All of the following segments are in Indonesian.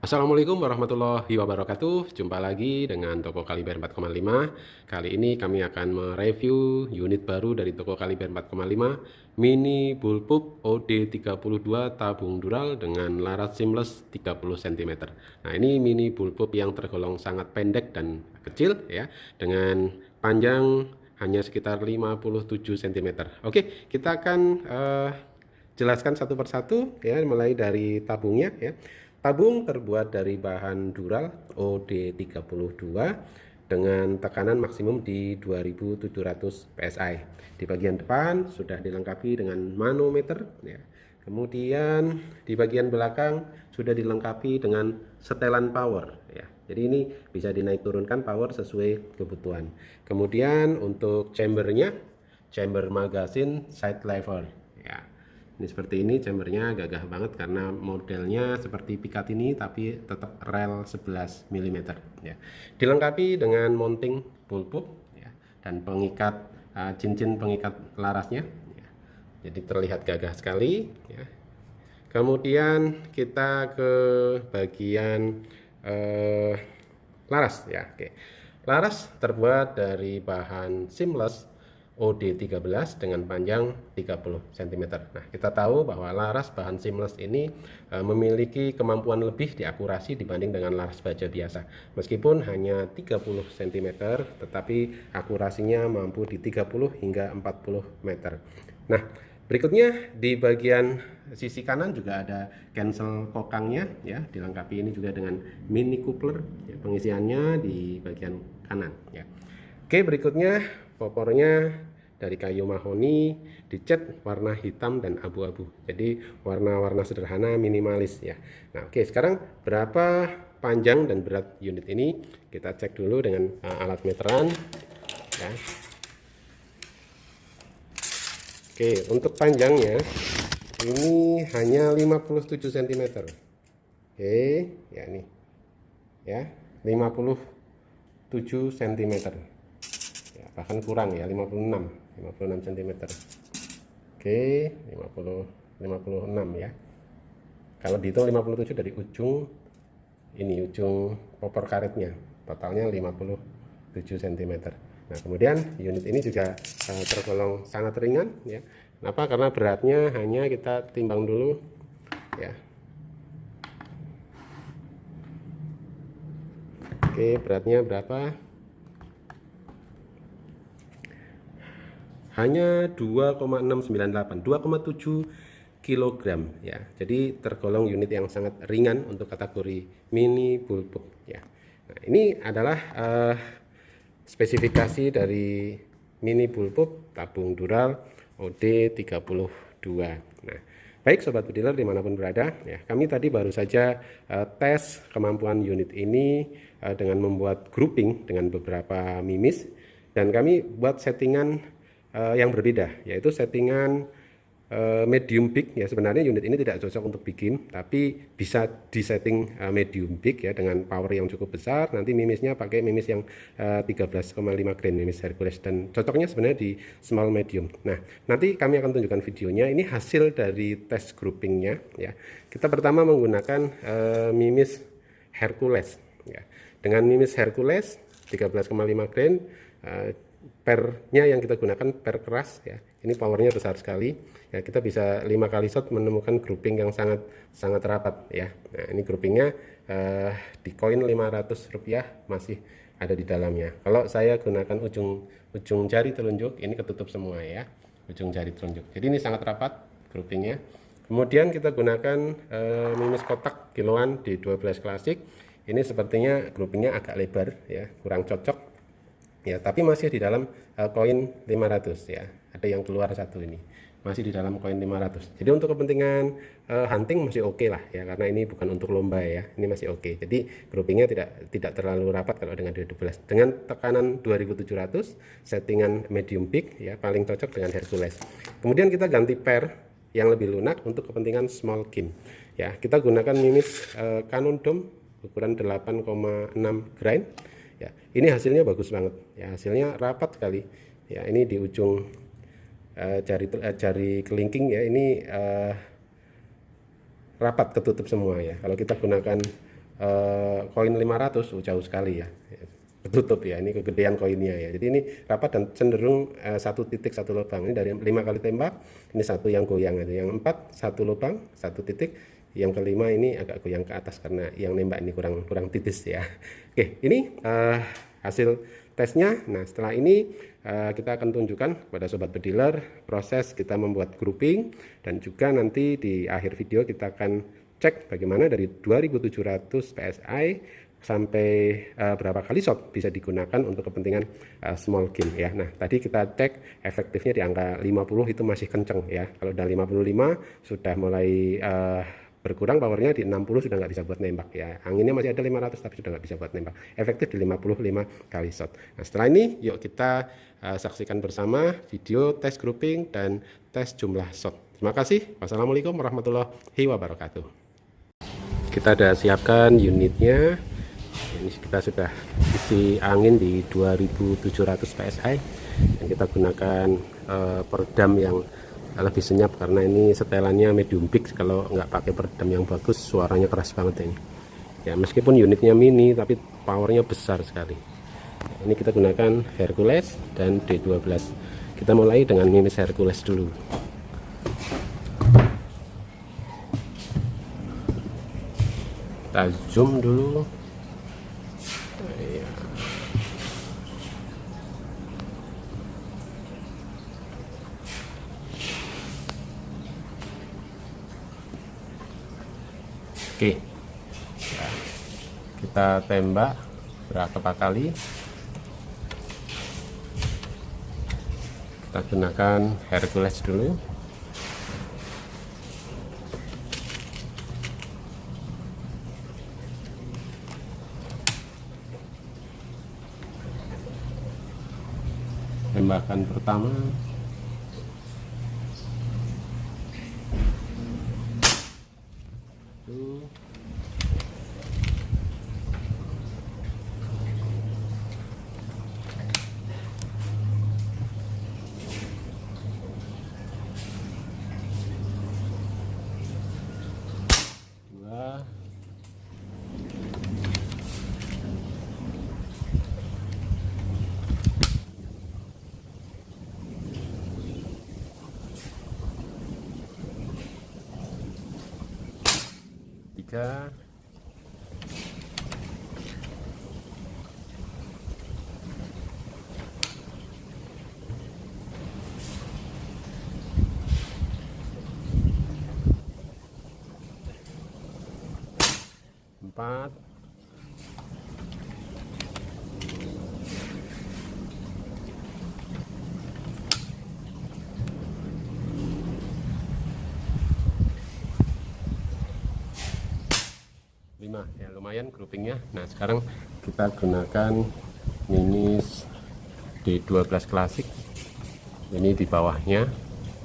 Assalamualaikum warahmatullahi wabarakatuh. Jumpa lagi dengan toko Kaliber 4,5. Kali ini kami akan mereview unit baru dari toko Kaliber 4,5, Mini Bullpup OD32 tabung dural dengan laras seamless 30 cm. Nah, ini Mini Bullpup yang tergolong sangat pendek dan kecil ya, dengan panjang hanya sekitar 57 cm. Oke, kita akan jelaskan satu persatu ya, mulai dari tabungnya ya. Tabung terbuat dari bahan dural OD32 dengan tekanan maksimum di 2700 PSI. Di bagian depan sudah dilengkapi dengan manometer ya. Kemudian di bagian belakang sudah dilengkapi dengan setelan power ya. Jadi ini bisa dinaik turunkan power sesuai kebutuhan. Kemudian untuk chambernya, chamber magazine side lever ya. Ini seperti ini, chambernya gagah banget karena modelnya seperti Picatinny tapi tetap rel 11 mm ya. Dilengkapi dengan mounting bullpup ya, dan pengikat cincin pengikat larasnya ya. Jadi terlihat gagah sekali ya. Kemudian kita ke bagian laras ya. Oke. Laras terbuat dari bahan seamless OD13 dengan panjang 30 cm. Nah, kita tahu bahwa laras bahan seamless ini memiliki kemampuan lebih di akurasi dibanding dengan laras baja biasa. Meskipun hanya 30 cm, tetapi akurasinya mampu di 30 hingga 40 meter. Nah, berikutnya di bagian sisi kanan juga ada cancel kokangnya ya, dilengkapi ini juga dengan mini coupler ya, pengisiannya di bagian kanan ya. Oke, berikutnya popornya dari kayu mahoni, dicat warna hitam dan abu-abu. Jadi warna-warna sederhana, minimalis ya. Nah, oke, sekarang berapa panjang dan berat unit ini? Kita cek dulu dengan alat meteran ya. Oke, untuk panjangnya ini hanya 57 cm. Oke, ya ini. Ya, 57 cm. Ya, bahkan kurang ya, 56 cm. Oke, 56 ya. Kalau dihitung 57 dari ujung ini, ujung popor karetnya, totalnya 57 cm. Nah, kemudian unit ini juga tergolong sangat ringan ya. Kenapa? Karena beratnya hanya kita timbang dulu ya. Oke, beratnya berapa? Hanya 2,698, 2,7 kg ya. Jadi tergolong unit yang sangat ringan untuk kategori mini bullpup ya. Nah, ini adalah spesifikasi dari mini bullpup tabung dural OD32. Nah, baik sobat bediler dimanapun berada ya, kami tadi baru saja tes kemampuan unit ini dengan membuat grouping dengan beberapa mimis, dan kami buat settingan yang berbeda, yaitu settingan medium big ya. Sebenarnya unit ini tidak cocok untuk bikin, tapi bisa disetting medium big ya, dengan power yang cukup besar. Nanti mimisnya pakai mimis yang 13,5 grain, mimis Hercules, dan cocoknya sebenarnya di small medium. Nah, nanti kami akan tunjukkan videonya. Ini hasil dari tes groupingnya ya. Kita pertama menggunakan mimis Hercules ya. Dengan mimis Hercules 13,5 grain, pernya yang kita gunakan per keras ya. Ini powernya besar sekali ya, kita bisa 5 kali shot menemukan grouping yang sangat rapat ya. Nah, ini groupingnya di koin Rp500 masih ada di dalamnya. Kalau saya gunakan ujung jari telunjuk, ini ketutup semua ya, ujung jari telunjuk. Jadi ini sangat rapat groupingnya. Kemudian kita gunakan mimis kotak kiloan di 12 klasik. Ini sepertinya groupingnya agak lebar ya, kurang cocok ya, tapi masih di dalam koin 500 ya. Ada yang keluar satu, ini masih di dalam koin 500. Jadi untuk kepentingan hunting masih oke lah ya, karena ini bukan untuk lomba ya. Ini masih oke. Jadi groupingnya tidak terlalu rapat kalau dengan 12. Dengan tekanan 2700, settingan medium big ya, paling cocok dengan Hercules. Kemudian kita ganti per yang lebih lunak untuk kepentingan small kin ya. Kita gunakan mimis Canon Dome ukuran 8,6 grain. Ya, ini hasilnya bagus banget ya, hasilnya rapat sekali ya. Ini di ujung jari kelingking ya, ini rapat ketutup semua ya. Kalau kita gunakan koin 500 jauh sekali ya, tertutup ya, ini kegedean koinnya ya. Jadi ini rapat dan cenderung satu titik satu lubang. Ini dari 5 kali tembak, ini satu yang goyang aja, yang 4 satu lubang satu titik, yang kelima ini agak goyang ke atas karena yang nembak ini kurang titis ya. Oke, ini hasil tesnya. Nah, setelah ini kita akan tunjukkan kepada sobat bediler proses kita membuat grouping, dan juga nanti di akhir video kita akan cek bagaimana dari 2700 PSI sampai berapa kali shot bisa digunakan untuk kepentingan small game ya. Nah, tadi kita cek efektifnya di angka 50 itu masih kenceng ya. Kalau udah 55 sudah mulai berkurang powernya, di 60 sudah nggak bisa buat nembak ya. Anginnya masih ada 500 tapi sudah nggak bisa buat nembak. Efektif di 55 kali shot. Nah, setelah ini yuk kita saksikan bersama video tes grouping dan tes jumlah shot. Terima kasih. Wassalamualaikum warahmatullahi wabarakatuh. Kita sudah siapkan unitnya. Ini kita sudah isi angin di 2700 PSI, dan kita gunakan peredam yang lebih senyap karena ini setelannya medium big. Kalau nggak pakai peredam yang bagus suaranya keras banget ini ya, meskipun unitnya mini tapi powernya besar sekali. Ini kita gunakan Hercules dan D12. Kita mulai dengan mimis Hercules dulu. Kita zoom dulu. Oke, nah, kita tembak berapa kali. Kita gunakan Hercules dulu. Tembakan pertama. Tiga. Empat. Ya, lumayan groupingnya. Nah, sekarang kita gunakan minis D12 klasik. Ini di bawahnya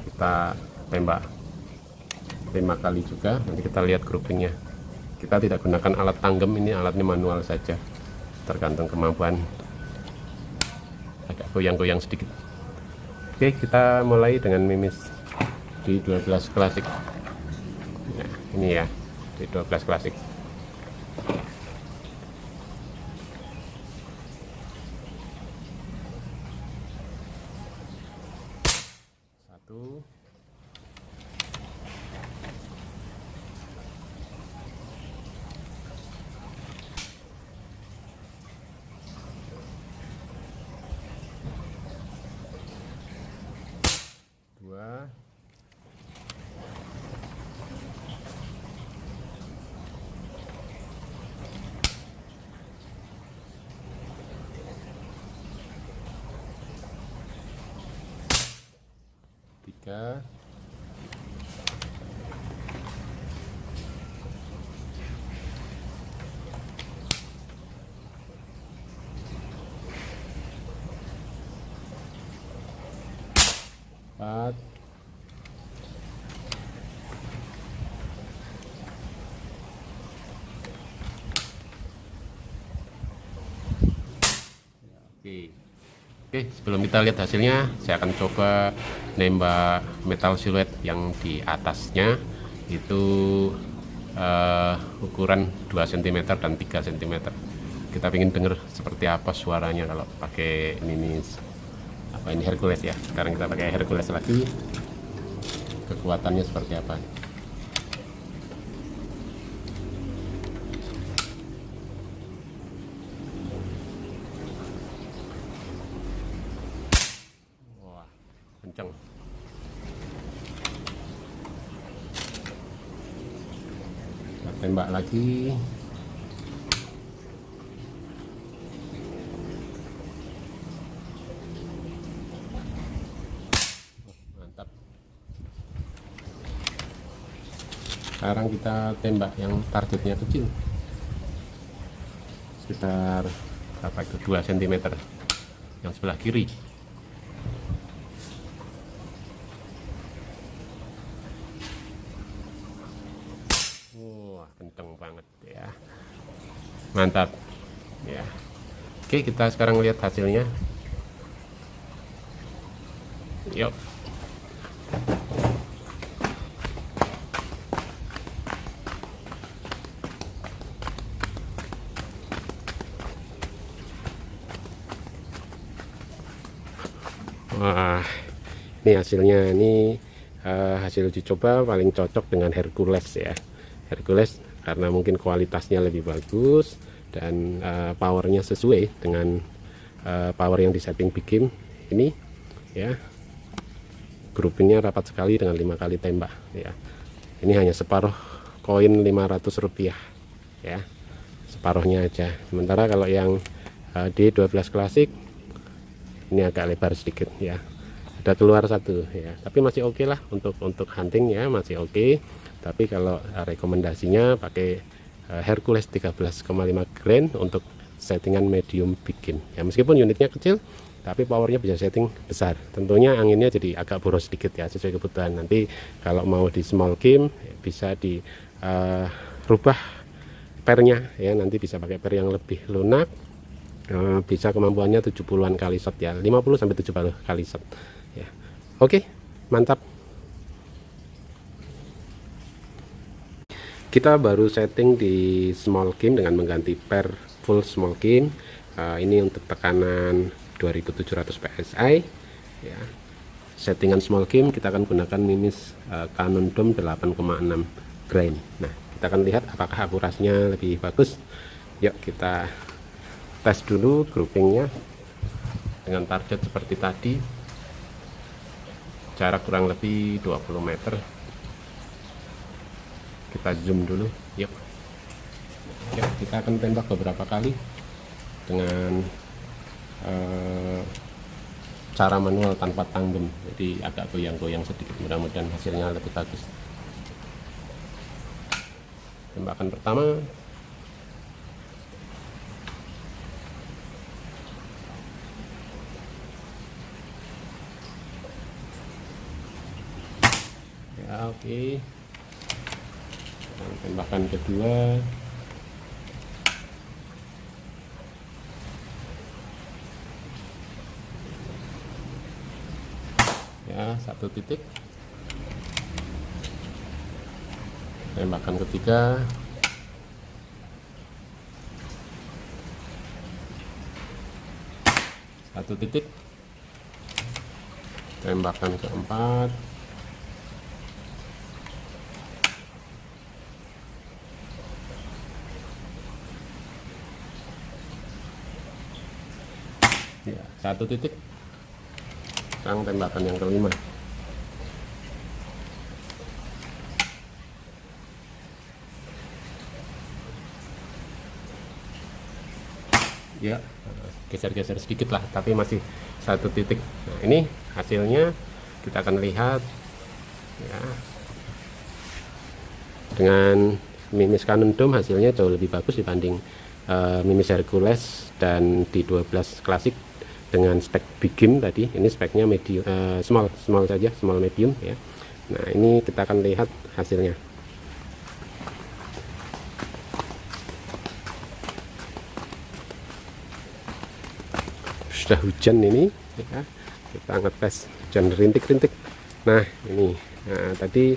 kita tembak 5 kali juga. Nanti kita lihat groupingnya. Kita tidak gunakan alat tanggem, ini alatnya manual saja, tergantung kemampuan, agak goyang-goyang sedikit. Oke, kita mulai dengan mimis D12 klasik. Nah, ini ya D12 klasik. Satu. Dua. Tiga. Empat. Oke, sebelum kita lihat hasilnya, saya akan coba nembak metal siluet yang di atasnya itu ukuran 2 cm dan 3 cm. Kita ingin dengar seperti apa suaranya kalau pakai Mimis apa ini Hercules ya. Sekarang kita pakai Hercules lagi, kekuatannya seperti apa. Wah, kenceng. Kita tembak lagi. Mantap. Sekarang kita tembak yang targetnya kecil, sekitar berapa itu, 2 cm yang sebelah kiri. Wah, kenceng banget ya, mantap ya. Oke, kita sekarang lihat hasilnya. Yuk. Wah, ini hasilnya. Ini hasil uji coba paling cocok dengan Hercules ya. Hercules karena mungkin kualitasnya lebih bagus dan powernya sesuai dengan power yang disetting big game ini ya. Groupingnya rapat sekali dengan 5 kali tembak ya. Ini hanya separuh koin Rp500 ya, separuhnya aja. Sementara kalau yang D12 klasik ini agak lebar sedikit ya, ada keluar satu ya, tapi masih oke lah untuk hunting ya, masih oke. Tapi kalau rekomendasinya pakai Hercules 13,5 grain untuk settingan medium big game ya. Meskipun unitnya kecil tapi powernya bisa setting besar. Tentunya anginnya jadi agak boros sedikit ya, sesuai kebutuhan. Nanti kalau mau di small game bisa di rubah pernya ya, nanti bisa pakai per yang lebih lunak. Bisa kemampuannya 70-an kali shot ya, 50 sampai 70 kali shot ya. Oke, mantap. Kita baru setting di small game dengan mengganti per full small game. Ini untuk tekanan 2700 psi ya. Settingan small game kita akan gunakan Mimis Cannon Dome 8,6 grain. Nah, kita akan lihat apakah akurasinya lebih bagus. Yuk kita tes dulu groupingnya dengan target seperti tadi, jarak kurang lebih 20 meter. Kita zoom dulu. Yuk ya, kita akan tembak beberapa kali dengan cara manual tanpa tanggung, jadi agak goyang-goyang sedikit. Mudah-mudahan hasilnya lebih bagus. Tembakan pertama. Ya, oke. Dan tembakan kedua. Ya, 1 titik. Tembakan ketiga. Satu titik. Tembakan keempat. Ya, 1 titik. Sekarang tembakan yang kelima. Ya, geser-geser sedikit lah, tapi masih 1 titik. Nah, ini hasilnya kita akan lihat ya. Dengan Mimis Cannon Dome hasilnya jauh lebih bagus dibanding Mimis Hercules dan D12 klasik dengan spek big game tadi. Ini speknya medium, small saja, small medium ya. Nah, ini kita akan lihat hasilnya. Sudah hujan ini ya, kita ngetes hujan rintik-rintik. Nah, ini tadi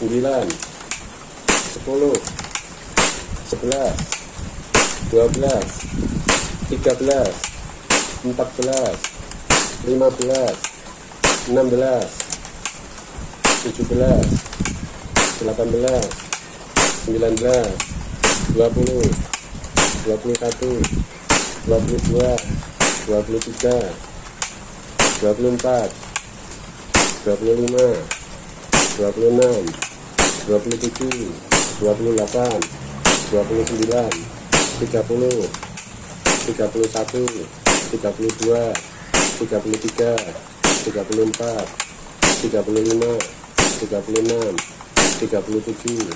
9, 10, 11, 12, 13, 14, 15, 16, 17, 18, 19, 20, 21, 22, 23, 24, 25, 26, 27, 28, 29, 30, 31, 32, 33, 34, 35, 36, 37,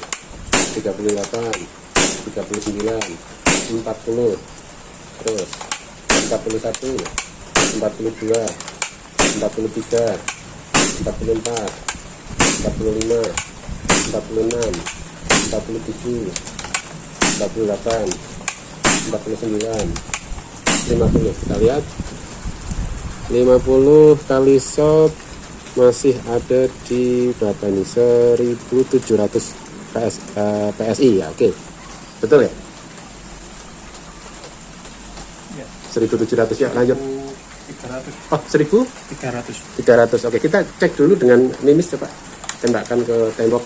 38, 39, 40, terus 41, 42, 43, 44, 45, 46, 47, 48, 49, 50. Kita lihat 50 kali shot masih ada di berapa ini, 1700 PSI ya. Oke, betul ya? 1700 ya, lanjut. 300. Oh, 1300. 300. Oke, kita cek dulu dengan mimis, coba tembakkan ke tembok.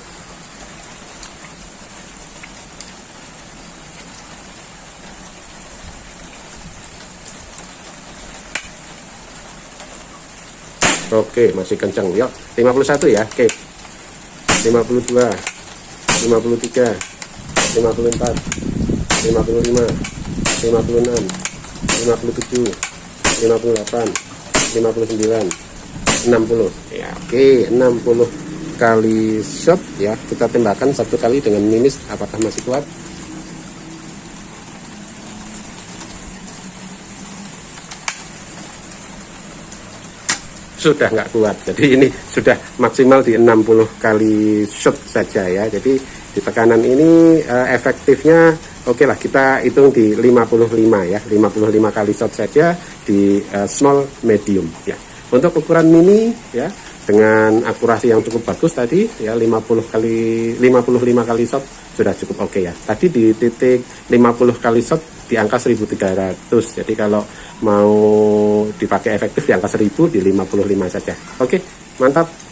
Oke, masih kencang. Yuk, 51 ya. Oke. 52, 53, 54, 55, 56, 57, 58, 59, 60. Ya, oke, 60 kali shot ya. Kita tembakkan satu kali dengan mimis, apakah masih kuat? Sudah nggak kuat, jadi ini sudah maksimal di 60 kali shot saja ya. Jadi di tekanan ini efektifnya oke lah, kita hitung di 55 ya, 55 kali shot saja di small medium ya. Untuk ukuran mini ya, dengan akurasi yang cukup bagus tadi ya, 55 kali shot sudah cukup oke ya. Tadi di titik 50 kali shot di angka 1300. Jadi kalau mau dipakai efektif di angka 1000 di 55 saja. Oke, mantap.